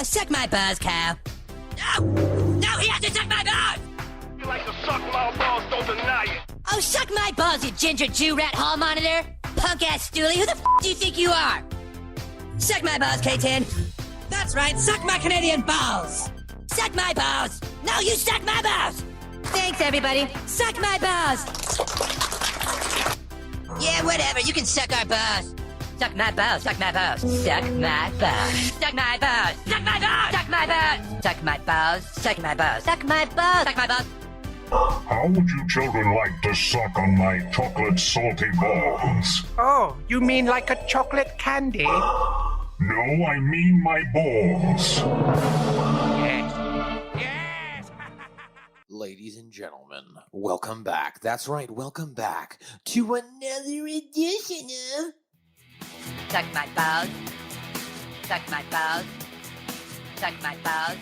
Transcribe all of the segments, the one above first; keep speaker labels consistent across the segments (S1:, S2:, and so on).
S1: Suck my balls, Kyle. No! No, he has to suck my balls!
S2: You like to suck my balls, don't deny it.
S1: Oh, suck my balls, you ginger Jew rat hall monitor! Punk-ass stoolie, who the f*** do you think you are? Suck my balls, K-10. That's right, suck my Canadian balls! Suck my balls! No, you suck my balls! Thanks, everybody. Suck my balls! Yeah, whatever, you can suck our balls. Suck my balls, suck my balls, suck my balls, suck my balls, suck my balls, suck my balls, suck my balls, suck my balls, suck my balls, suck my balls.
S3: How would you children like to suck on my chocolate salty balls?
S4: Oh, you mean like a chocolate candy?
S3: No, I mean my balls.
S4: Yes. Yes!
S5: Ladies and gentlemen, welcome back. That's right, welcome back to another edition of
S1: Suck my balls, suck my balls, suck my balls,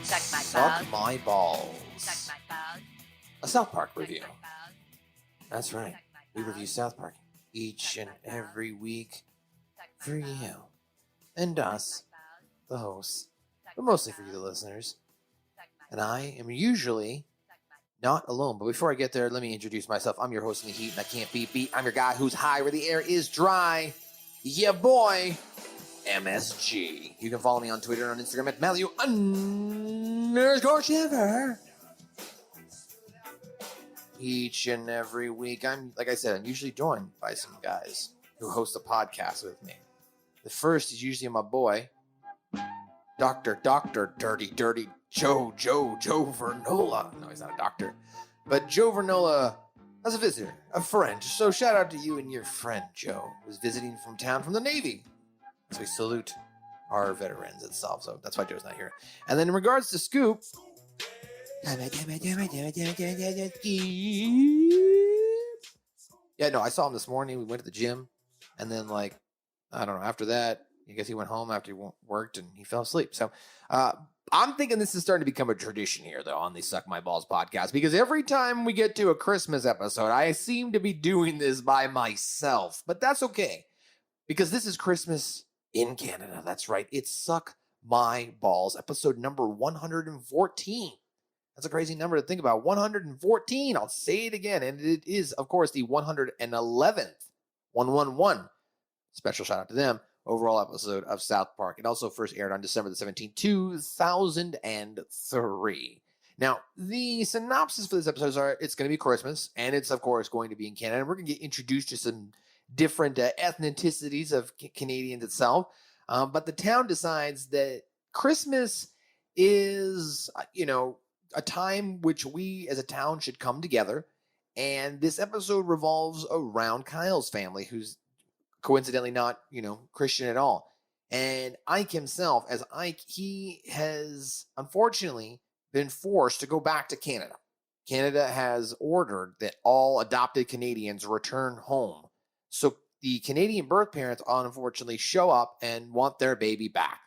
S1: suck my balls,
S5: Suck My Balls,
S1: suck my balls,
S5: a South Park review.
S1: suck my balls,
S5: That's right, we review South Park each and every week for you and us, the hosts, but mostly for you, the listeners. And I am usually not alone. But before I get there, let me introduce myself. I'm your host in the heat, and I can't be beat. I'm your guy who's high where the air is dry. Yeah, boy, MSG. You can follow me on Twitter and on Instagram at Matthew_Shiver. Each and every week, like I said, I'm usually joined by some guys who host a podcast with me. The first is usually my boy, Dr. Dirty Joe Vernola. No, he's not a doctor. But Joe Vernola as a visitor, a friend. So shout out to you and your friend, Joe, who's visiting from town from the Navy. So we salute our veterans itself. So that's why Joe's not here. And then in regards to Scoop, yeah, no, I saw him this morning. We went to the gym. And then, I don't know, after that, I guess he went home after he worked and he fell asleep. So I'm thinking this is starting to become a tradition here, though, on the Suck My Balls podcast, because every time we get to a Christmas episode, I seem to be doing this by myself. But that's okay, because this is Christmas in Canada. That's right. It's Suck My Balls, episode number 114. That's a crazy number to think about. 114. I'll say it again. And it is, of course, the 111th, 111. Special shout out to them. Overall episode of South Park. It also first aired on December the 17th, 2003. Now, the synopsis for this episode are it's going to be Christmas, and it's, of course, going to be in Canada. And we're going to get introduced to some different ethnicities of Canadians itself. But the town decides that Christmas is, a time which we as a town should come together. And this episode revolves around Kyle's family, who's coincidentally not, Christian at all. And Ike himself, as Ike, he has unfortunately been forced to go back to Canada. Canada has ordered that all adopted Canadians return home. So the Canadian birth parents unfortunately show up and want their baby back.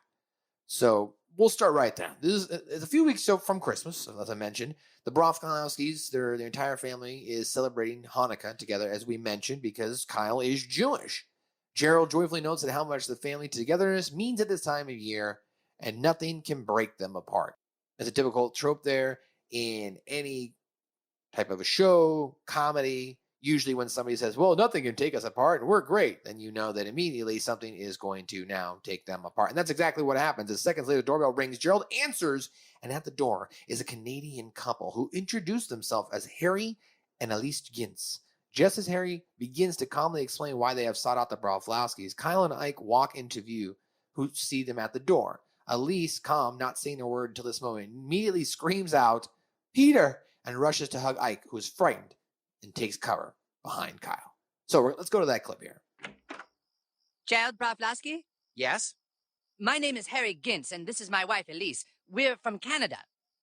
S5: So we'll start right there. This is a few weeks from Christmas, as I mentioned. The Brofkowskis, their entire family is celebrating Hanukkah together, as we mentioned, because Kyle is Jewish. Gerald joyfully notes that how much the family togetherness means at this time of year, and nothing can break them apart. As a typical trope there in any type of a show, comedy, usually when somebody says, well, nothing can take us apart and we're great, then you know that immediately something is going to now take them apart. And that's exactly what happens. As seconds later, the doorbell rings, Gerald answers, and at the door is a Canadian couple who introduce themselves as Harry and Elise Gintz. Just as Harry begins to calmly explain why they have sought out the Brofkowskis, Kyle and Ike walk into view, who see them at the door. Elise, calm, not saying a word until this moment, immediately screams out, Peter, and rushes to hug Ike, who is frightened and takes cover behind Kyle. So let's go to that clip here.
S1: Gerald Brofkowski?
S4: Yes?
S1: My name is Harry Gintz, and this is my wife, Elise. We're from Canada.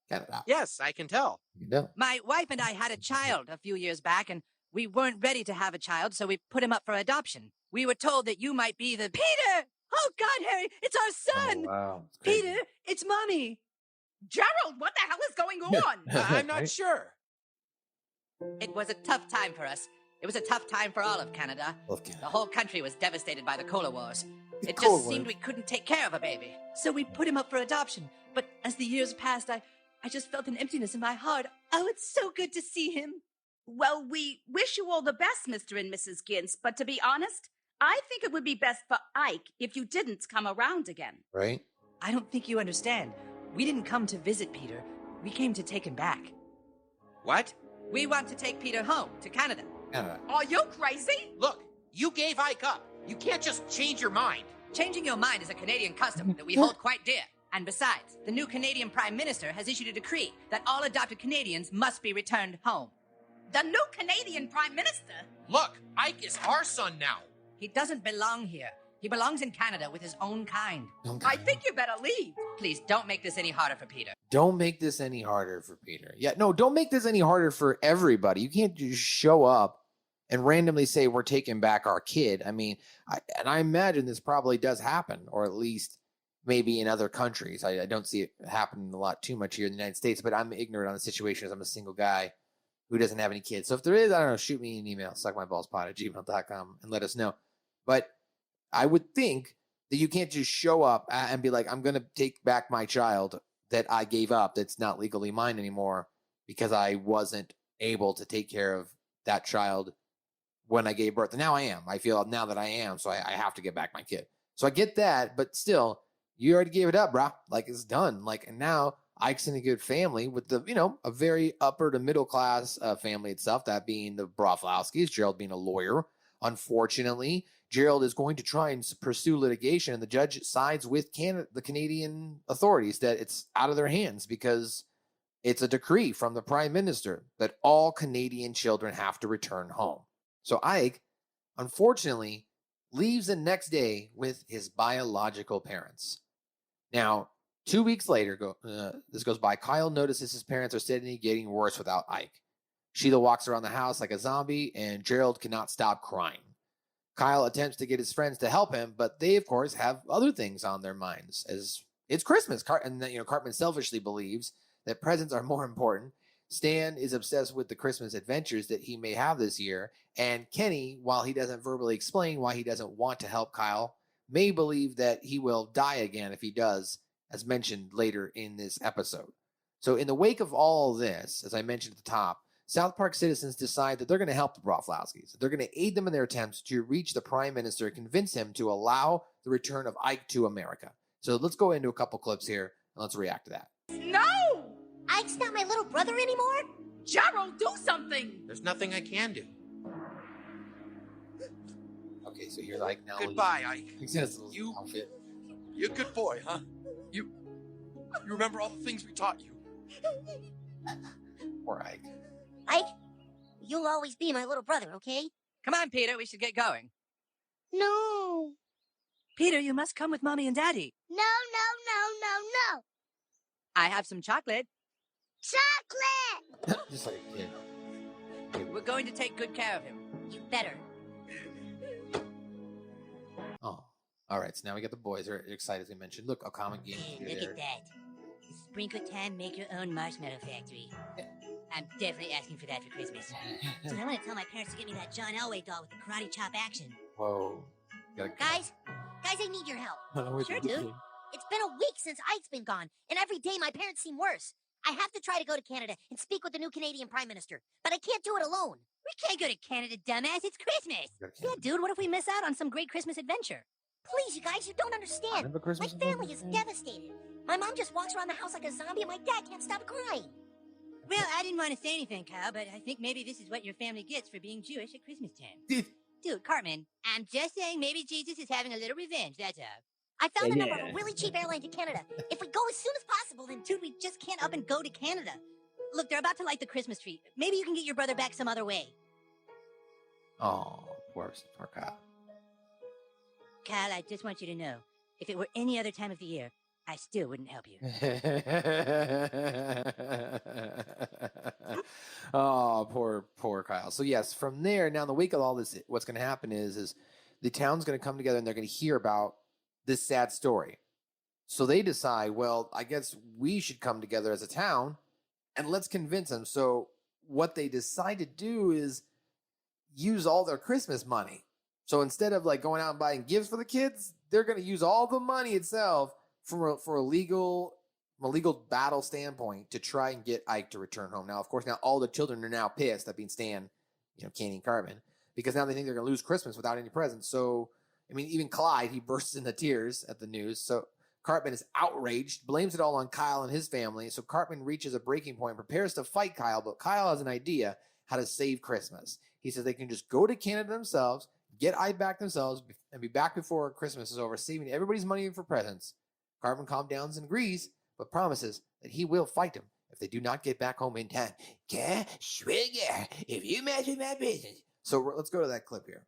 S5: Canada.
S4: Yes, I can tell.
S5: You know.
S1: My wife and I had a child a few years back, and we weren't ready to have a child, so we put him up for adoption. We were told that you might be the... Peter! Oh, God, Harry, it's our son!
S5: Oh, wow.
S1: Peter, it's Mommy. Gerald, what the hell is going on?
S4: I'm not sure.
S1: It was a tough time for us. It was a tough time for all of Canada.
S5: Love Canada.
S1: The whole country was devastated by the Cola Wars. It
S5: Cola
S1: just seemed
S5: Wars.
S1: we couldn't take care of a baby. So we put him up for adoption. But as the years passed, I just felt an emptiness in my heart. Oh, it's so good to see him.
S6: Well, we wish you all the best, Mr. and Mrs. Gintz, but to be honest, I think it would be best for Ike if you didn't come around again.
S5: Right?
S1: I don't think you understand. We didn't come to visit Peter. We came to take him back.
S4: What?
S1: We want to take Peter home to Canada.
S5: Canada.
S6: Are you crazy?
S4: Look, you gave Ike up. You can't just change your mind.
S1: Changing your mind is a Canadian custom that we hold quite dear. And besides, the new Canadian Prime Minister has issued a decree that all adopted Canadians must be returned home.
S6: The new Canadian Prime Minister?
S4: Look, Ike is our son now.
S1: He doesn't belong here. He belongs in Canada with his own kind.
S6: I think you better leave.
S1: Please don't make this any harder for Peter.
S5: Don't make this any harder for Peter. Yeah, no, don't make this any harder for everybody. You can't just show up and randomly say we're taking back our kid. I mean, I imagine this probably does happen, or at least maybe in other countries. I don't see it happening a lot too much here in the United States, but I'm ignorant on the situation as I'm a single guy who doesn't have any kids. So if there is, I don't know, shoot me an email, suckmyballspod@gmail.com, and let us know. But I would think that you can't just show up and be like, I'm going to take back my child that I gave up that's not legally mine anymore because I wasn't able to take care of that child when I gave birth. And now I am. I feel now that I am, so I have to get back my kid. So I get that, but still, you already gave it up, bro. Like, it's done. Like, and now Ike's in a good family with the, a very upper to middle class family itself, that being the Broflovskis, Gerald being a lawyer. Unfortunately, Gerald is going to try and pursue litigation, and the judge sides with the Canadian authorities that it's out of their hands because it's a decree from the Prime Minister that all Canadian children have to return home. So Ike, unfortunately, leaves the next day with his biological parents. Now, 2 weeks later, this goes by, Kyle notices his parents are steadily getting worse without Ike. Sheila walks around the house like a zombie, and Gerald cannot stop crying. Kyle attempts to get his friends to help him, but they, of course, have other things on their minds, as it's Christmas. Cartman selfishly believes that presents are more important. Stan is obsessed with the Christmas adventures that he may have this year, and Kenny, while he doesn't verbally explain why he doesn't want to help Kyle, may believe that he will die again if he does, as mentioned later in this episode. So in the wake of all this, as I mentioned at the top, South Park citizens decide that they're going to help the Broflovskis. They're going to aid them in their attempts to reach the Prime Minister and convince him to allow the return of Ike to America. So let's go into a couple clips here and let's react to that.
S6: No!
S7: Ike's not my little brother anymore?
S6: Gerald, do something!
S4: There's nothing I can do.
S5: Okay, so here's Ike now.
S4: Goodbye, Ike.
S5: He's in his little
S4: You-
S5: outfit.
S8: You're a good boy, huh? You remember all the things we taught you.
S5: Poor Ike.
S7: Ike, you'll always be my little brother, okay?
S1: Come on, Peter, we should get going.
S7: No.
S1: Peter, you must come with Mommy and Daddy.
S7: No, no.
S1: I have some chocolate.
S7: Chocolate!
S5: Just like a kid.
S1: We're going to take good care of him.
S7: You better.
S5: Oh, all right. So now we got the boys. They're excited, as we mentioned. Look, a comic game.
S7: Look at that. Sprinkle time, make your own marshmallow factory. I'm definitely asking for that for Christmas. So I'm gonna tell my parents to get me that John Elway doll with the karate chop action.
S5: Whoa.
S7: Guys, I need your help.
S5: Sure,
S7: dude. It's been a week since Ike's been gone, and every day my parents seem worse. I have to try to go to Canada and speak with the new Canadian Prime Minister, but I can't do it alone. We can't go to Canada, dumbass. It's Christmas.
S1: Yeah, dude, what if we miss out on some great Christmas adventure?
S7: Please, you guys, you don't understand. My family is devastated. My mom just walks around the house like a zombie, and my dad can't stop crying.
S1: Well, I didn't want to say anything, Kyle, but I think maybe this is what your family gets for being Jewish at Christmas time. Dude, Cartman, I'm just saying maybe Jesus is having a little revenge, that's all.
S7: I found a number of a really cheap airline to Canada. If we go as soon as possible, then...
S1: Dude, we just can't up and go to Canada. Look, they're about to light the Christmas tree. Maybe you can get your brother back some other way.
S5: Oh, poor Kyle.
S1: Kyle, I just want you to know, if it were any other time of the year, I still wouldn't help you.
S5: Oh, poor Kyle. So yes, from there, now in the wake of all this, what's going to happen is the town's going to come together and they're going to hear about this sad story. So they decide, well, I guess we should come together as a town and let's convince them. So what they decide to do is use all their Christmas money. So instead of like going out and buying gifts for the kids, they're going to use all the money itself for a legal battle standpoint to try and get Ike to return home. Now, of course, now all the children are now pissed at being Stan, Kenny and Cartman, because now they think they're going to lose Christmas without any presents. So, I mean, even Clyde, he bursts into tears at the news. So Cartman is outraged, blames it all on Kyle and his family. So Cartman reaches a breaking point, prepares to fight Kyle, but Kyle has an idea how to save Christmas. He says they can just go to Canada themselves, get Ike back themselves, and be back before Christmas is over, saving everybody's money for presents. Cartman calms down and agrees, but promises that he will fight him if they do not get back home in time. If you mess with my business. So let's go to that clip here.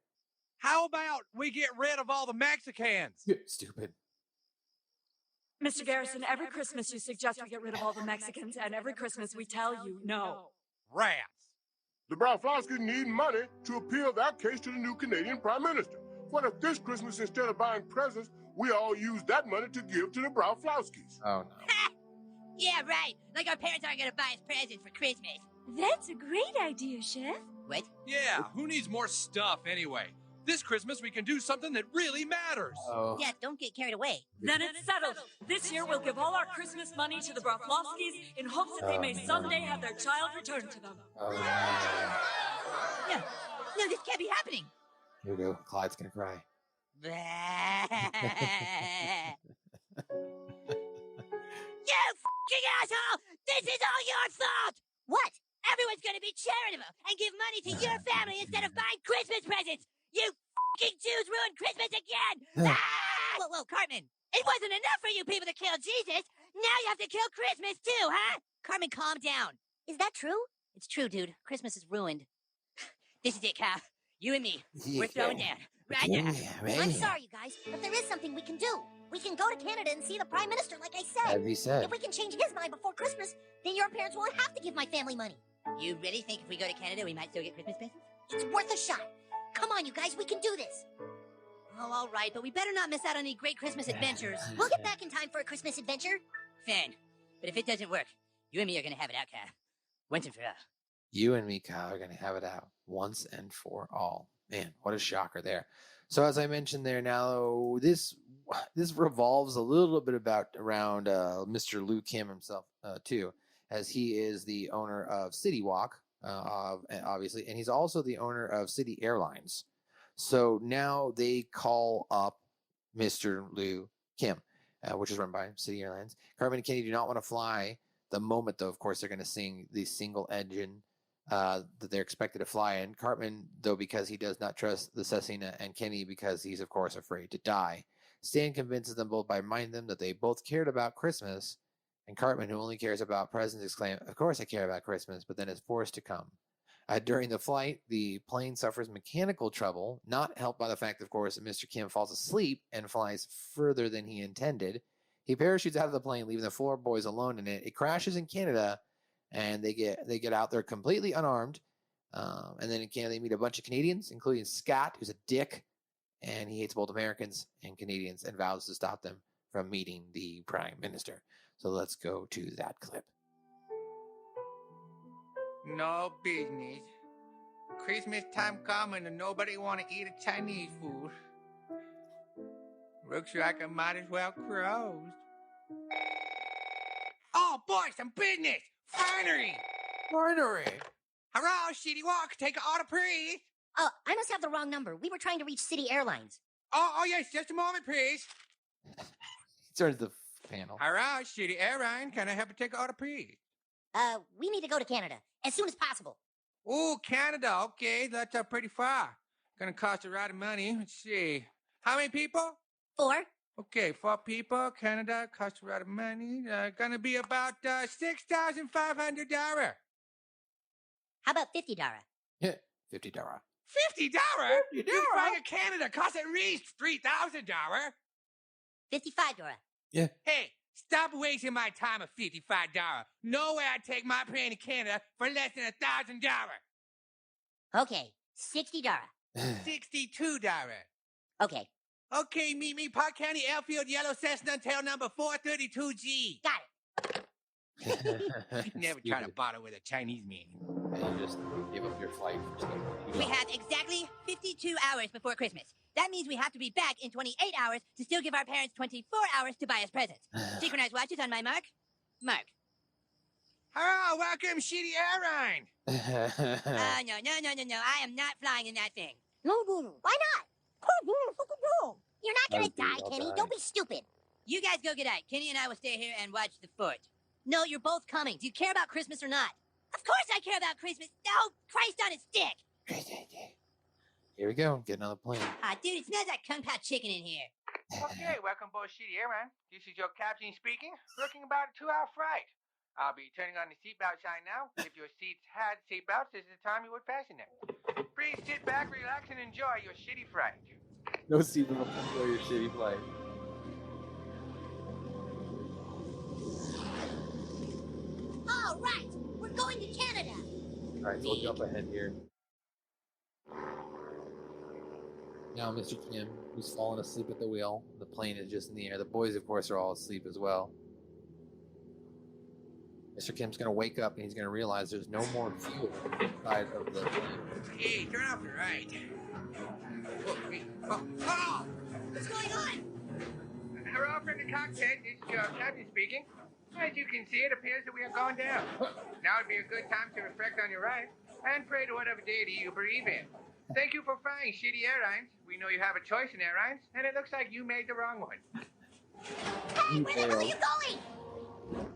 S8: How about we get rid of all the Mexicans?
S5: Stupid.
S9: Mr. Garrison, every Christmas you suggest we get rid of all the Mexicans, and every Christmas we tell you no.
S8: Rats.
S2: The Browflowskis need money to appeal their case to the new Canadian Prime Minister. What if this Christmas, instead of buying presents, we all use that money to give to the Browflowskis?
S5: Oh, no.
S1: Yeah, right. Like our parents aren't going to buy us presents for Christmas.
S9: That's a great idea, Chef.
S1: What?
S8: Yeah, who needs more stuff anyway? This Christmas we can do something that really matters.
S5: Oh.
S1: Yeah, don't get carried away.
S9: Then it's settled. This year we'll give all our Christmas money to the Broflovskis in hopes that they may someday have their child returned to them.
S5: Oh, no.
S1: No, this can't be happening.
S5: Here we go. Clyde's going to cry.
S1: You fucking asshole! This is all your fault! What? Everyone's gonna be charitable and give money to your family instead of buying Christmas presents! You fucking Jews ruined Christmas again! Whoa, Cartman! It wasn't enough for you people to kill Jesus! Now you have to kill Christmas too, huh? Cartman, calm down.
S7: Is that true?
S1: It's true, dude. Christmas is ruined. This is it, Kyle. You and me. We're throwing down. Right now.
S7: I'm sorry, you guys, but there is something we can do. We can go to Canada and see the Prime Minister, like I said.
S5: As he said.
S7: If we can change his mind before Christmas, then your parents won't have to give my family money.
S1: You really think if we go to Canada, we might still get Christmas presents?
S7: It's worth a shot. Come on, you guys, we can do this.
S1: Oh, all right, but we better not miss out on any great Christmas adventures.
S7: We'll get back in time for a Christmas adventure.
S1: Fine. But if it doesn't work, you and me are gonna have it out, Kyle. Once and for all.
S5: You and me, Kyle, are going to have it out once and for all. Man, what a shocker there. So as I mentioned there, now this revolves a little bit around Mr. Lou Kim himself too, as he is the owner of City Walk, obviously, and he's also the owner of City Airlines. So now they call up Mr. Lou Kim, which is run by City Airlines. Cartman and Kenny do not want to fly. The moment, though, of course, they're going to sing the single engine that they're expected to fly in. Cartman, though, because he does not trust the Cessna, and Kenny because he's, of course, afraid to die. Stan convinces them both by reminding them that they both cared about Christmas, and Cartman, who only cares about presents, exclaims, "Of course I care about Christmas," but then is forced to come. During the flight, the plane suffers mechanical trouble, not helped by the fact, of course, that Mr. Kim falls asleep and flies further than he intended. He parachutes out of the plane, leaving the four boys alone in it. It crashes in Canada, and they get out there completely unarmed. And then in Canada, they meet a bunch of Canadians, including Scott, who's a dick, and he hates both Americans and Canadians and vows to stop them from meeting the Prime Minister. So let's go to that clip.
S4: No business. Christmas time coming and nobody want to eat a Chinese food. Looks like I might as well close. Oh, boy, some business! Finery! Hello, City Walk, take an order, please.
S7: Oh, I must have the wrong number. We were trying to reach City Airlines.
S4: Oh, yes, just a moment, please.
S5: He turns the panel.
S4: Hello, City Airline, can I help you take an order, please?
S7: We need to go to Canada as soon as possible.
S4: Oh, Canada, okay, that's pretty far. Gonna cost a lot of money. Let's see. How many people?
S7: 4.
S4: Okay, 4 people, Canada, costs a lot of money. Gonna be about $6,500.
S7: How about $50?
S5: Yeah, $50.
S4: $50? You flying to Canada costs at least $3,000.
S7: $55.
S5: Yeah.
S4: Hey, stop wasting my time at $55. No way I'd take my plane to Canada for less than $1,000.
S7: Okay, $60.
S4: $62.
S7: Okay,
S4: Okay, meet me, Park County Airfield, Yellow Cessna, tail number 432G.
S7: got it.
S4: Never try to barter with a Chinese man.
S5: And you just give up your flight for something.
S1: We have exactly 52 hours before Christmas. That means we have to be back in 28 hours to still give our parents 24 hours to buy us presents. Synchronized watches on my mark. Mark.
S4: Hello, welcome, Shitty Airline.
S1: No. I am not flying in that thing.
S7: Why not? You're not gonna die, Kenny. Don't be stupid.
S1: You guys go get out. Kenny and I will stay here and watch the fort. No, you're both coming. Do you care about Christmas or not? Of course I care about Christmas. No, Christ on a stick.
S5: Here we go. Getting on the plane.
S1: Dude, it smells like Kung Pao chicken in here.
S4: Okay, welcome aboard Shitty Airline. This is your captain speaking. Looking about a 2-hour flight. I'll be turning on the seatbelt sign now. If your seats had seatbelts, this is the time you would fasten them. Please sit back, relax, and enjoy your shitty flight.
S5: No seatbelt. Enjoy your shitty flight.
S7: All right, we're going to Canada.
S5: All right, so we'll jump ahead here. Now, Mr. Kim, who's fallen asleep at the wheel. The plane is just in the air. The boys, of course, are all asleep as well. Mr. Kim's going to wake up and he's going to realize there's no more fuel inside of the plane.
S4: Hey, turn off the right.
S1: What's going on?
S4: Hello from the cockpit. This is your captain speaking. As you can see, it appears that we are going down. Now would be a good time to reflect on your life and pray to whatever deity you believe in. Thank you for flying Shitty Airlines. We know you have a choice in airlines, and it looks like you made the wrong one.
S7: Hey, where the hell are you going?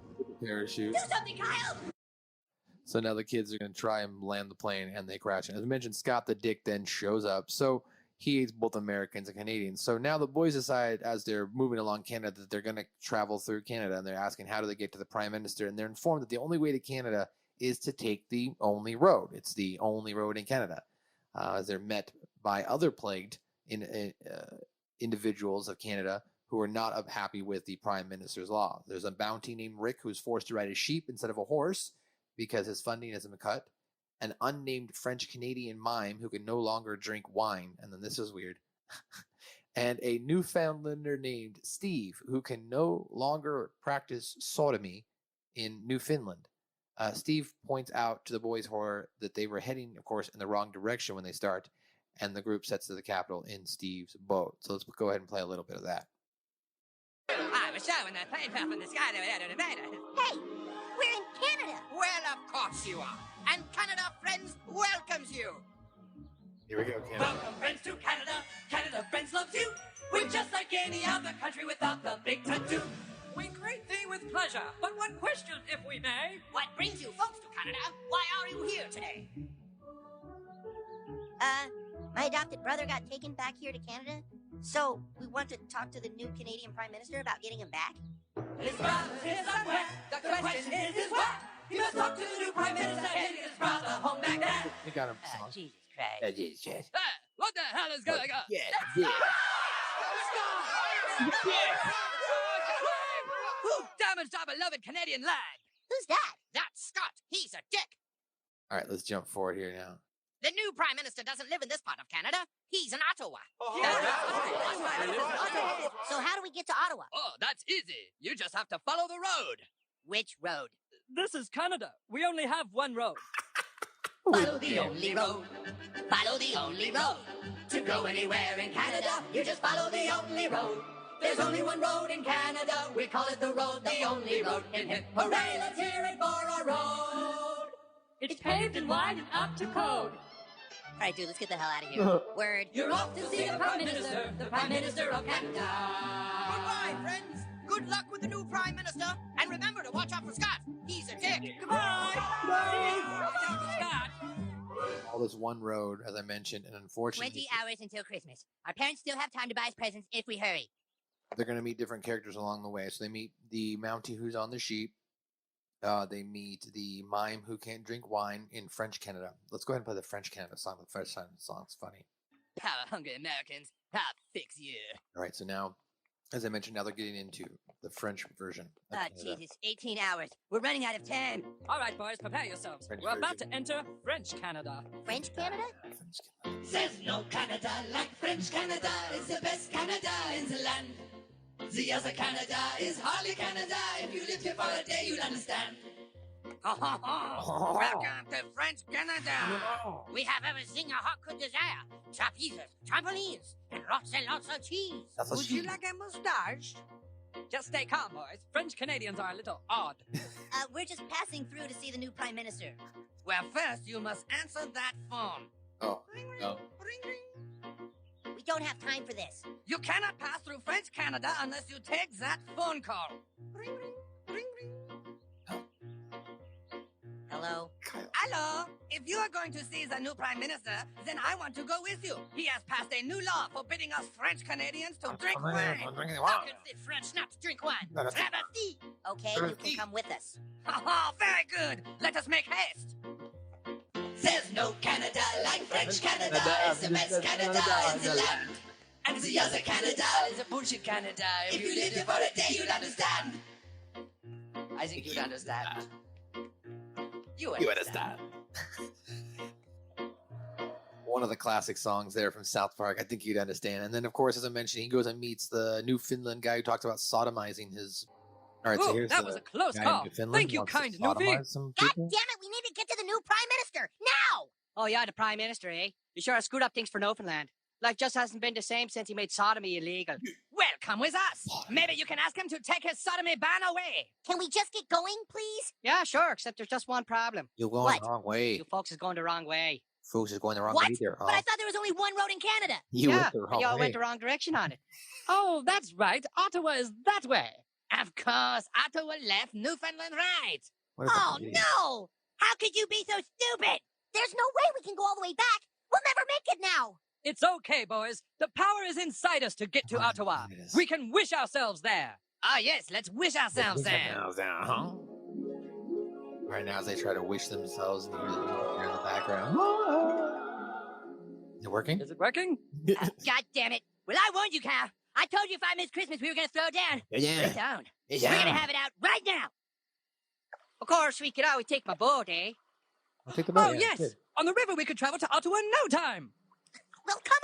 S5: Parachute.
S1: Do something, Kyle!
S5: So now the kids are going to try and land the plane, and they crash. And as I mentioned, Scott the Dick then shows up. So he hates both Americans and Canadians. So now the boys decide, as they're moving along Canada, that they're going to travel through Canada. And they're asking, how do they get to the Prime Minister? And they're informed that the only way to Canada is to take the only road. It's the only road in Canada. As they're met by other plagued individuals of Canada who are not happy with the Prime Minister's law. There's a bounty named Rick who's forced to ride a sheep instead of a horse because his funding hasn't been cut. An unnamed French-Canadian mime who can no longer drink wine. And then this is weird. And a Newfoundlander named Steve who can no longer practice sodomy in Newfoundland. Steve points out to the boys' horror that they were heading, of course, in the wrong direction when they start. And the group sets to the capital in Steve's boat. So let's go ahead and play a little bit of that.
S1: I was showing that plane fell from the sky that we had in
S7: Hey, we're in Canada.
S4: Well, of course you are. And Canada Friends welcomes you.
S5: Here we go, Kim.
S9: Welcome, friends, to Canada. Canada Friends loves you. We're just like any other country without the big tattoo. We greet thee with pleasure, but one question, if we may.
S1: What brings you folks to Canada? Why are you here today?
S7: My adopted brother got taken back here to Canada, so we want to talk to the new Canadian Prime Minister about getting him back.
S9: His brother's here somewhere. The question is where? You must talk to the new Prime Minister and his brother home back there.
S5: We got him.
S1: Jesus Christ.
S5: Jesus Christ.
S9: What the hell is going on?
S5: Yeah.
S1: Who damaged our beloved Canadian land?
S7: Who's that?
S1: That's Scott. He's a dick.
S5: All right, let's jump forward here now.
S1: The new Prime Minister doesn't live in this part of Canada. He's in Ottawa.
S7: So how do we get to Ottawa?
S9: Oh, that's easy. You just have to follow the road.
S1: Which road?
S9: This is Canada. We only have one road.
S1: Follow the only road. Follow the only road. To go anywhere in Canada, you just follow the only road. There's only one road in Canada. We call it the road, the only road. Hip hip hooray, let's hear it for our road.
S9: It's paved and wide and up to code.
S1: All right, dude, let's get the hell out of here. Word.
S9: You're off to see the Prime Minister of Canada.
S1: Goodbye, friends. Good luck with the new Prime Minister. And remember to watch out for Scott. He's a dick.
S9: Goodbye. Scott.
S5: All this one road, as I mentioned, and unfortunately,
S1: 20 hours until Christmas. Our parents still have time to buy us presents if we hurry.
S5: they're going to meet different characters along the way. So they meet the Mountie who's on the sheep. They meet the mime who can't drink wine in French Canada. Let's go ahead and play the French Canada song. The French song's funny.
S1: Power hungry Americans, I'll fix you.
S5: All right, so now, as I mentioned, now they're getting into the French version. of Canada.
S1: Jesus, 18 hours. We're running out of time.
S9: All right, boys, prepare yourselves.
S5: French
S9: We're about
S5: version.
S9: to enter French Canada.
S7: French Canada?
S5: French Canada.
S9: There's no Canada like French Canada. It's the best Canada in the land. The other Canada is hardly Canada. If you lived here for a day, you'd understand.
S7: Welcome to French Canada. We have everything a heart could desire. Trapezes, trampolines, and lots of cheese.
S5: That's a
S9: Would you like a mustache? Just stay calm, boys. French Canadians are a little odd.
S7: We're just passing through to see the new Prime Minister.
S9: Well, first you must answer that phone.
S5: Oh, no.
S7: We don't have time for this.
S9: You cannot pass through French Canada unless you take that phone call.
S7: Hello?
S9: Hello. If you are going to see the new Prime Minister, then I want to go with you. He has passed a new law forbidding us French Canadians to drink wine.
S7: How can the French not to drink wine? Travesty! Okay, you can come with us.
S9: Oh, very good. Let us make haste. There's no Canada like French Canada. It's the best Canada in the land. And the other Canada is a bullshit Canada. If you lived here for a day, you'd understand. I think you'd understand. You understand.
S5: One of the classic songs there from South Park. I think you'd understand. And then, of course, as I mentioned, he goes and meets the Newfoundland guy who talked about sodomizing his. All right, so here's
S9: that was a close
S5: guy in
S9: call.
S5: Newfoundland
S9: Thank
S5: who
S9: you,
S5: wants to
S9: kind Newfie.
S5: sodomize some
S7: God
S5: people.
S7: damn it, we need to get to the new Prime Minister, now!
S10: Oh, yeah, the Prime Minister, eh? You sure have screwed up things for Newfoundland. Life just hasn't been the same since he made sodomy illegal.
S9: Well, come with us. Maybe you can ask him to take his sodomy ban away.
S7: Can we just get going, please?
S10: Yeah, sure, except there's just one problem.
S5: You're going
S7: What?
S5: the wrong way.
S10: You folks is going the wrong way.
S5: Folks is going the wrong
S7: What?
S5: way there.
S7: But I thought there was only one road in Canada.
S5: You
S10: yeah,
S5: went the wrong
S10: you all
S5: way.
S10: went the wrong direction on it.
S9: Oh, that's right. Ottawa is that way. Of course, Ottawa left, Newfoundland right.
S5: What a
S7: Oh,
S5: fucking idiot.
S7: no! How could you be so stupid? There's no way we can go all the way back. We'll never make it now.
S9: It's okay, boys. The power is inside us to get to
S5: Oh,
S9: Ottawa.
S5: goodness.
S9: We can wish ourselves there. Ah, yes, let's wish ourselves there.
S5: Huh? Right now, as they try to wish themselves, and you hear the in the background. Is it working?
S9: Is it working?
S7: God damn it. Well, I warned you, Cal. I told you if I missed Christmas, we were going to throw down.
S5: Yeah.
S7: Throw down.
S5: Yeah.
S7: We're going to have it out right now.
S10: Of course, we could always take my boat, eh?
S5: I'll take the boat.
S9: Oh,
S5: yeah,
S9: yes.
S5: good.
S9: On the river, we could travel to Ottawa in no time.
S7: Well, come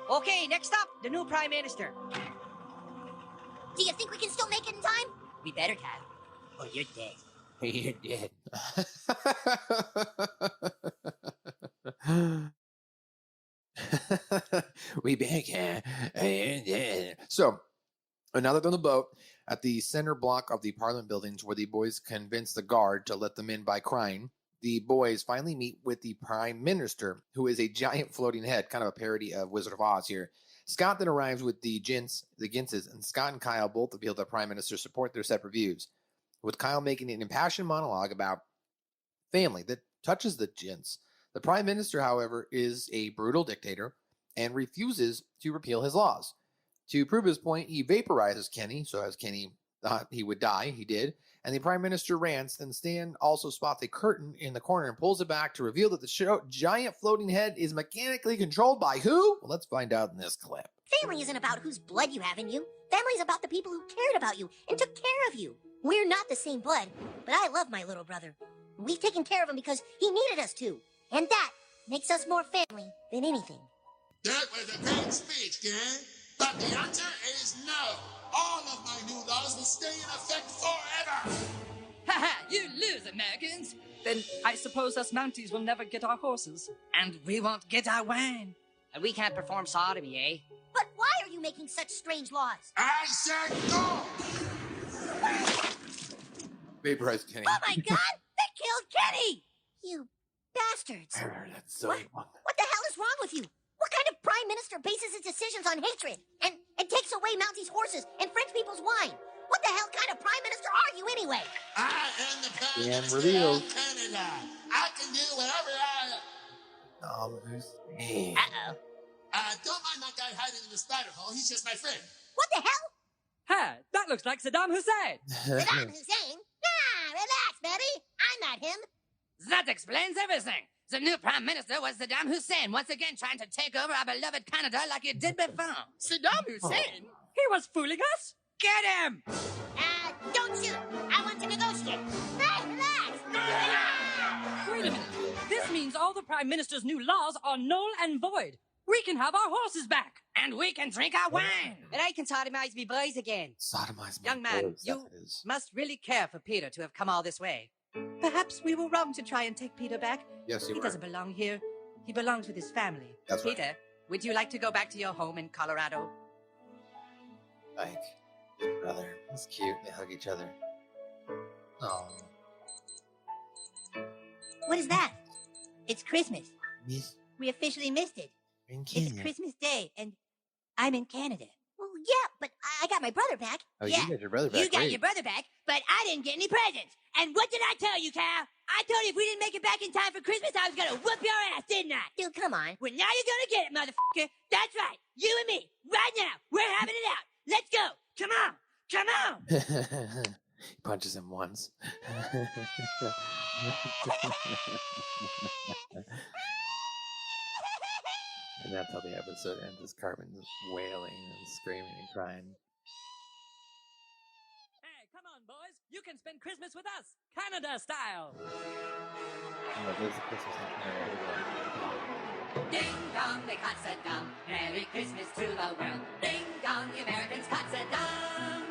S7: on.
S10: Okay, next up, the new Prime Minister.
S7: Do you think we can still make it in time? We better, Cal. Or you're dead.
S5: You're dead. We back here. So, now that they're on the boat, at the center block of the Parliament buildings where the boys convince the guard to let them in by crying, the boys finally meet with the Prime Minister, who is a giant floating head, kind of a parody of Wizard of Oz here. Scott then arrives with the Ginses, and Scott and Kyle both appeal to the Prime Minister to support their separate views, with Kyle making an impassioned monologue about family that touches the Gins. The Prime Minister, however, is a brutal dictator and refuses to repeal his laws. To prove his point, he vaporizes Kenny, so as Kenny thought he would die, he did, and the Prime Minister rants. Then Stan also spots a curtain in the corner and pulls it back to reveal that the giant floating head is mechanically controlled by who? Well, let's find out in this clip.
S7: Family isn't about whose blood you have in you. Family is about the people who cared about you and took care of you. We're not the same blood, but I love my little brother. We've taken care of him because he needed us to. And that makes us more family than anything.
S11: That was a great speech, gang. But the answer is no. All of my new laws will stay in effect forever.
S9: Haha, you lose, Americans. Then I suppose us Mounties will never get our horses. And we won't get our wine.
S10: And we can't perform sodomy, eh?
S7: But why are you making such strange laws?
S11: I said go.
S5: Vaporize Kenny.
S7: Oh my god! They killed Kenny! You bastards.
S5: That's so
S7: What? What the hell is wrong with you? What kind of prime minister bases his decisions on hatred and takes away Mounties' horses and French people's wine? What the hell kind of prime minister are you anyway?
S11: I am the Prime
S5: Dan
S11: Minister
S5: reveals.
S11: of Canada. I can do whatever I...
S7: Uh-oh.
S11: Don't mind that guy hiding in the spider hole. He's just my friend.
S7: What the hell?
S9: Ha! That looks like Saddam Hussein.
S7: Saddam Hussein? Nah, relax, buddy. I'm not him.
S9: That explains everything. The new Prime Minister was Saddam Hussein, once again trying to take over our beloved Canada like he did before. Saddam Hussein? He was fooling us? Get him!
S7: Don't shoot. I want to negotiate. Hey, relax.
S9: Wait a minute. This means all the Prime Minister's new laws are null and void. We can have our horses back.
S10: And we can drink our wine. And I can sodomize me boys again.
S5: Sodomize my
S10: Young man,
S5: boys,
S10: you
S5: that is.
S10: must really care for Peter to have come all this way. Perhaps we were wrong to try and take Peter back.
S5: Yes, you
S10: He
S5: were.
S10: doesn't belong here. He belongs with his family.
S5: That's right.
S10: Peter, would you like to go back to your home in Colorado?
S5: Like, brother, that's cute. They hug each other. Oh,
S7: What is that? It's Christmas.
S5: Miss
S7: We officially missed it.
S5: in
S7: It's
S5: Canada.
S7: Christmas Day, and I'm in Canada. Well, yeah, but I got my brother back.
S5: Oh,
S1: Yeah,
S5: you got your brother back.
S1: You got
S5: Great.
S1: your brother back, but I didn't get any presents. And what did I tell you, Cal? I told you if we didn't make it back in time for Christmas, I was gonna whoop your ass, didn't I?
S7: Dude, come on.
S1: Well, now you're gonna get it, motherfucker. That's right. You and me, right now. We're having it out. Let's go. Come on. Come on.
S5: He punches him once. And that's how the episode ends, is Carmen just wailing and screaming and crying.
S9: Hey, come on, boys. You can spend Christmas with us, Canada style.
S5: Oh, there's a Christmas in Canada.
S9: Ding dong, they caught Saddam. Merry Christmas to the world. Ding dong, the Americans caught Saddam.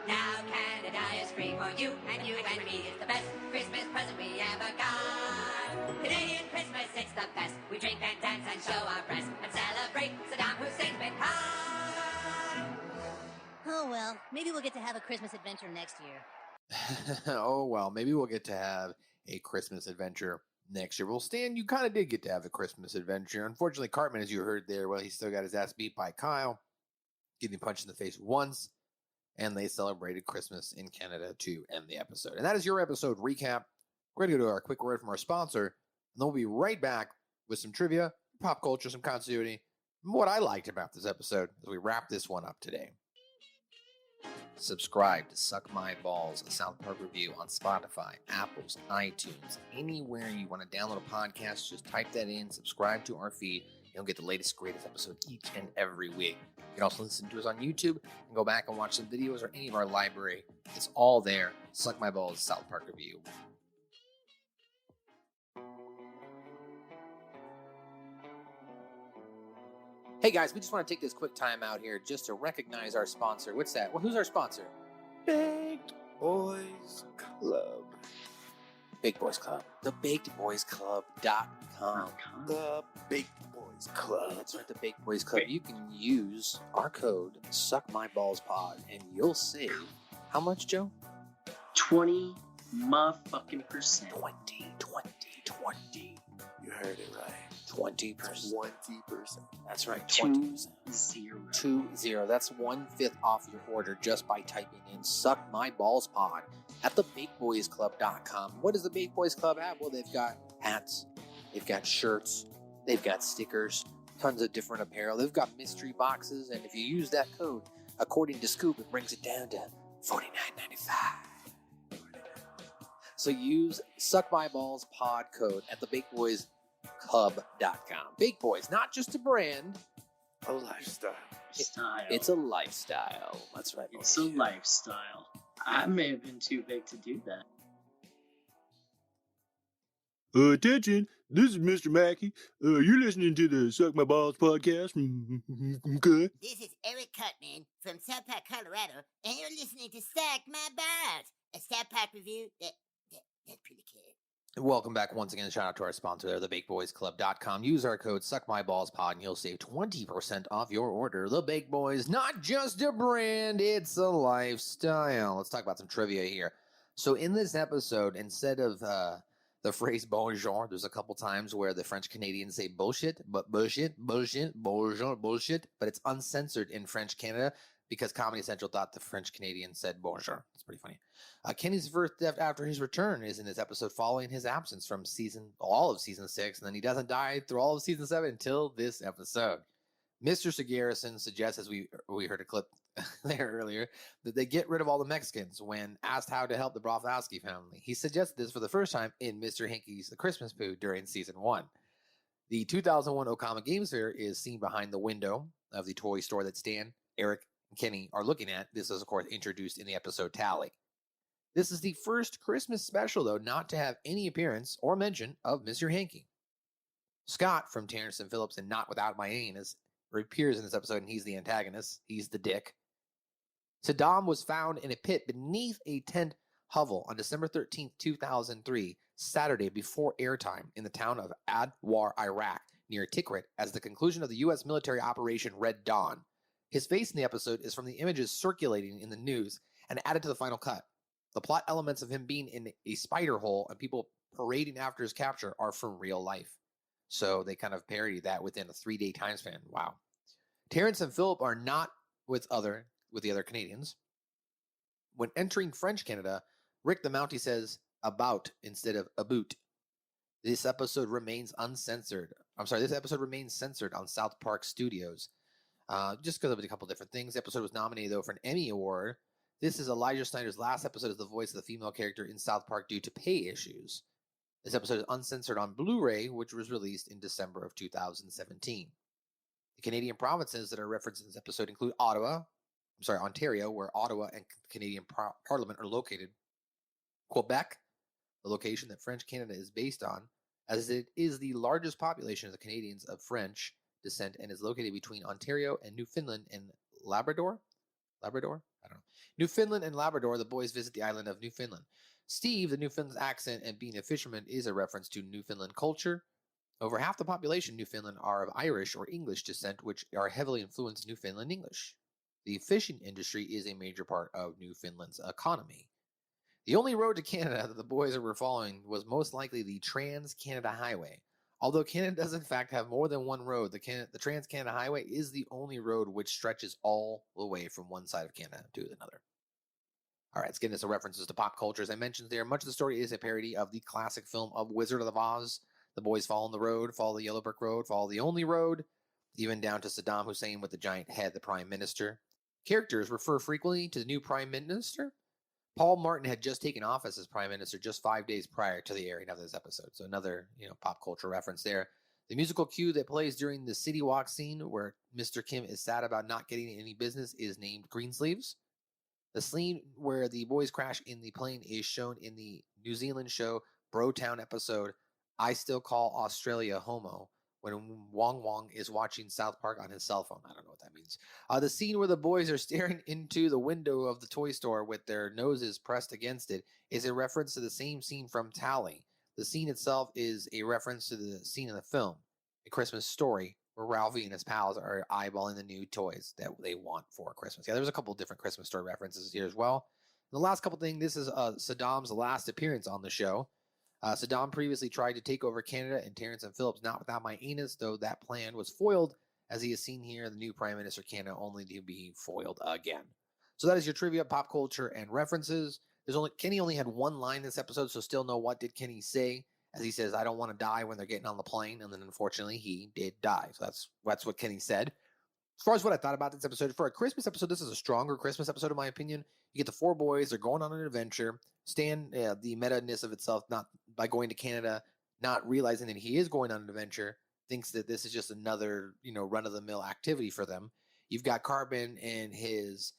S9: Now Canada is free for you and you and me. It's the best Christmas present we ever got. Canadian Christmas, it's the best. We drink and dance and show our breasts and celebrate Saddam Hussein's been high.
S7: Oh, well, maybe we'll get to have a Christmas adventure next year.
S5: Oh, well, maybe we'll get to have a Christmas adventure next year. Well, Stan, you kind of did get to have a Christmas adventure. Unfortunately, Cartman, as you heard there, well, he still got his ass beat by Kyle, getting punched in the face once, and they celebrated Christmas in Canada to end the episode. And that is your episode recap. We're going to go to our quick word from our sponsor, and then we'll be right back with some trivia, pop culture, some continuity, and what I liked about this episode as we wrap this one up today. Subscribe to Suck My Balls, a South Park review on Spotify, Apple's, iTunes, anywhere you want to download a podcast. Just type that in, subscribe to our feed. You'll get the latest, greatest episode each and every week. You can also listen to us on YouTube and go back and watch some videos or any of our library. It's all there. Suck My Balls, South Park review. Hey guys, we just want to take this quick time out here just to recognize our sponsor. What's that? Well, who's our sponsor? Baked Boys Club. Baked Boys Club. The BakedBoysClub.com. The Baked Boys Club. That's right, the Baked Boys Club. You can use our code SuckMyBallsPod and you'll save how much, Joe?
S12: 20 motherfucking percent.
S5: 20. You heard it right. 20%. 20%. That's right. 20%. 20. That's 1/5 off your order just by typing in Suck My Balls Pod at thebakedboysclub.com. What does the Baked Boys Club have? Well, they've got hats, they've got shirts, they've got stickers, tons of different apparel. They've got mystery boxes, and if you use that code, according to Scoop, it brings it down to $49.95. So use Suck My Balls Pod code at thebakedboysclub.com. Baked Boys, not just a brand, a lifestyle. It's a lifestyle. That's right.
S12: It's a lifestyle. I may have been too big to do that.
S13: Attention, this is Mr. Mackey. You're listening to the Suck My Balls podcast. Okay.
S14: This is Eric Cutman from South Park, Colorado, and you're listening to Suck My Balls, a South Park review that's pretty cool.
S5: Welcome back once again. Shout out to our sponsor there, thebakedboysclub.com. Use our code SuckMyBallsPod and you'll save 20% off your order. The Baked Boys, not just a brand, it's a lifestyle. Let's talk about some trivia here. So in this episode, instead of the phrase bonjour, there's a couple times where the French Canadians say bullshit, but bullshit, bonjour, bullshit, but it's uncensored in French Canada because Comedy Central thought the French Canadian said bonjour. It's pretty funny. Kenny's first death after his return is in this episode following his absence from all of season 6, and then he doesn't die through all of season 7 until this episode. Mr. Segarrison suggests, as we heard a clip there earlier, that they get rid of all the Mexicans when asked how to help the Broflovski family. He suggested this for the first time in Mr. Hinky's The Christmas Poo during season 1. The 2001 Okama Games Fair is seen behind the window of the toy store that Stan, Eric, and Kenny are looking at. This is, of course, introduced in the episode Tally. This is the first Christmas special, though, not to have any appearance or mention of Mr. Hanky. Scott from Terrence and Phillips and Not Without My Anus appears in this episode, and he's the antagonist. He's the dick. Saddam was found in a pit beneath a tent hovel on December 13th, 2003, Saturday before airtime in the town of Adwar, Iraq, near Tikrit, as the conclusion of the U.S. military Operation Red Dawn. His face in the episode is from the images circulating in the news and added to the final cut. The plot elements of him being in a spider hole and people parading after his capture are from real life. So they kind of parody that within a 3-day time span. Wow. Terrence and Philip are not with the other Canadians. When entering French Canada, Rick the Mountie says about instead of about. This episode remains censored on South Park Studios. Just because of a couple different things. The episode was nominated, though, for an Emmy Award. This is Elijah Snyder's last episode as the voice of the female character in South Park due to pay issues. This episode is uncensored on Blu-ray, which was released in December of 2017. The Canadian provinces that are referenced in this episode include Ontario, where Ottawa and Canadian Parliament are located. Quebec, the location that French Canada is based on, as it is the largest population of the Canadians of French descent and is located between Ontario and Newfoundland and Labrador? I don't know. Newfoundland and Labrador, the boys visit the island of Newfoundland. Steve, the Newfoundland's accent and being a fisherman is a reference to Newfoundland culture. Over half the population in Newfoundland are of Irish or English descent, which are heavily influenced Newfoundland English. The fishing industry is a major part of Newfoundland's economy. The only road to Canada that the boys were following was most likely the Trans-Canada Highway. Although Canada does in fact have more than one road, the Trans-Canada Highway is the only road which stretches all the way from one side of Canada to another. All right, let's get into some references to pop culture. As I mentioned there, much of the story is a parody of the classic film of Wizard of Oz. The boys follow the road, follow the yellow brick road, follow the only road, even down to Saddam Hussein with the giant head, the prime minister. Characters refer frequently to the new prime minister. Paul Martin had just taken office as prime minister just 5 days prior to the airing of this episode. So another, pop culture reference there. The musical cue that plays during the city walk scene where Mr. Kim is sad about not getting any business is named Greensleeves. The scene where the boys crash in the plane is shown in the New Zealand show Brotown episode I Still Call Australia Homo, when Wong Wong is watching South Park on his cell phone. I don't know what that means. The scene where the boys are staring into the window of the toy store with their noses pressed against it is a reference to the same scene from Tally. The scene itself is a reference to the scene in the film, A Christmas Story, where Ralphie and his pals are eyeballing the new toys that they want for Christmas. Yeah, there's a couple of different Christmas story references here as well. And the last couple things, this is Saddam's last appearance on the show. Saddam previously tried to take over Canada and Terrence and Phillips Not Without My Anus, though that plan was foiled, as he is seen here, the new Prime Minister of Canada, only to be foiled again. So that is your trivia, pop culture, and references. Kenny only had one line this episode, so still no what did Kenny say, as he says, I don't want to die when they're getting on the plane, and then unfortunately he did die. So that's what Kenny said. As far as what I thought about this episode, for a Christmas episode, this is a stronger Christmas episode in my opinion. You get the four boys, they're going on an adventure. Stan, the meta-ness of itself, not by going to Canada, not realizing that he is going on an adventure, thinks that this is just another, run-of-the-mill activity for them. You've got Carbon and his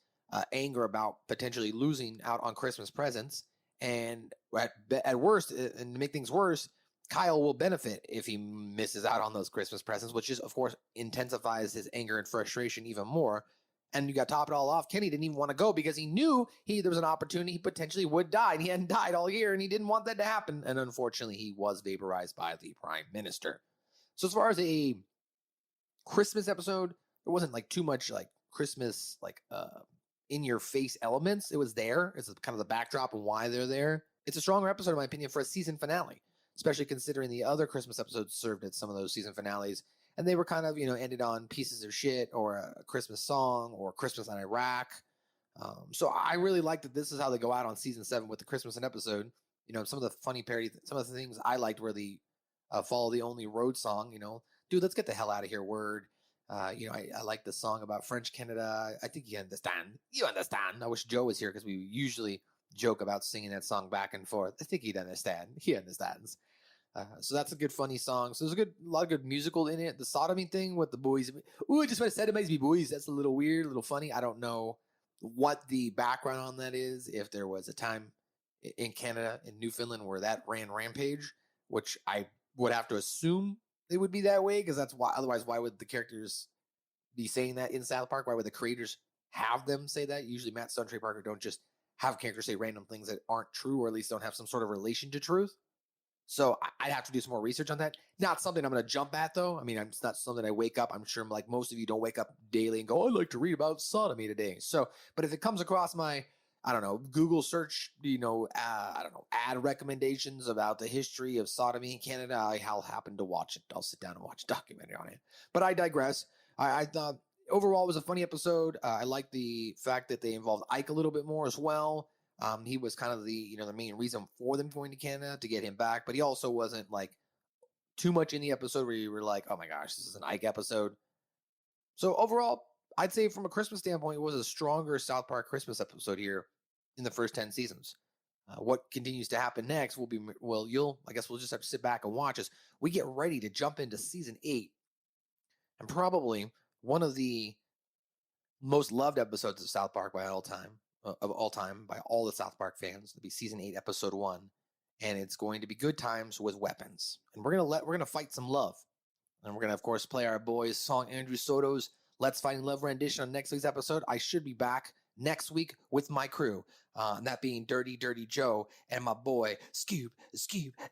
S5: anger about potentially losing out on Christmas presents. And at worst, and to make things worse, Kyle will benefit if he misses out on those Christmas presents, which is, of course, intensifies his anger and frustration even more. And you got to top it all off. Kenny didn't even want to go because he knew there was an opportunity he potentially would die. And he hadn't died all year, and he didn't want that to happen. And unfortunately, he was vaporized by the Prime Minister. So as far as a Christmas episode, there wasn't too much Christmas in-your-face elements. It was there. It's kind of the backdrop and why they're there. It's a stronger episode, in my opinion, for a season finale, especially considering the other Christmas episodes served at some of those season finales. And they were kind of, ended on pieces of shit or a Christmas song or Christmas in Iraq. So I really like that this is how they go out on season 7 with the Christmas episode. Some of the funny parody, some of the things I liked were the Follow the Only Road song. Dude, let's get the hell out of here, word. I like the song about French Canada. I think you understand. You understand. I wish Joe was here because we usually joke about singing that song back and forth. I think he'd understand. He understands. So that's a good, funny song. So there's a lot of good musical in it. The sodomy thing with the boys. Ooh, I just want to sodomize me, boys. That's a little weird, a little funny. I don't know what the background on that is. If there was a time in Canada, in Newfoundland, where that ran rampage, which I would have to assume it would be that way, because that's why. Otherwise, why would the characters be saying that in South Park? Why would the creators have them say that? Usually, Matt Stone, Trey Parker don't just have characters say random things that aren't true, or at least don't have some sort of relation to truth. So I'd have to do some more research on that. Not something I'm going to jump at, though. I mean, it's not something I wake up. I'm sure, like most of you, don't wake up daily and go, "I'd like to read about sodomy today." So, but if it comes across my, I don't know, Google search, I don't know, ad recommendations about the history of sodomy in Canada, I'll happen to watch it. I'll sit down and watch a documentary on it. But I digress. I thought overall it was a funny episode. I like the fact that they involved Ike a little bit more as well. He was kind of the main reason for them going to Canada, to get him back, but he also wasn't like too much in the episode where you were like, oh my gosh, this is an Ike episode. So overall, I'd say from a Christmas standpoint, it was a stronger South Park Christmas episode here in the first 10 seasons. What continues to happen next will be, I guess we'll just have to sit back and watch as we get ready to jump into season 8, and probably one of the most loved episodes of South Park by all time by all the South Park fans. It'll be season 8, episode 1, and it's going to be Good Times with Weapons. And we're gonna fight some love, and we're gonna of course play our boys' song, Andrew Soto's "Let's Find Love" rendition on next week's episode. I should be back next week with my crew, and that being Dirty Joe and my boy Scoob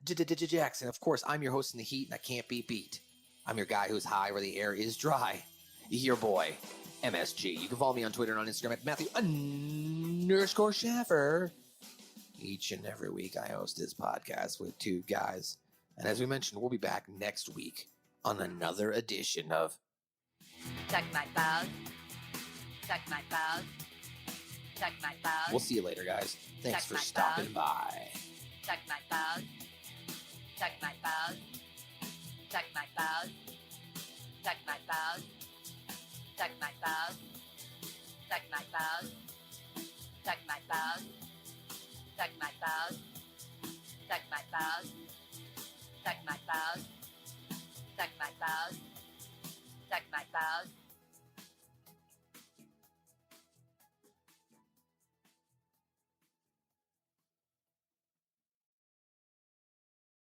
S5: Jackson. Of course, I'm your host in the heat, and I can't be beat. I'm your guy who's high where the air is dry. Your boy, MSG. You can follow me on Twitter and on Instagram at Matthew_Schaffer. Each and every week I host this podcast with two guys. And as we mentioned, we'll be back next week on another edition of
S6: Suck my balls. Suck my balls. Suck my balls.
S5: We'll see you later, guys. Thanks for stopping by.
S6: Suck my balls. Suck my balls. Suck my balls. Suck my balls. Suck my balls. Suck my balls. Suck my balls. Suck my balls. Suck my balls. Suck my balls. Suck my balls. Suck my balls.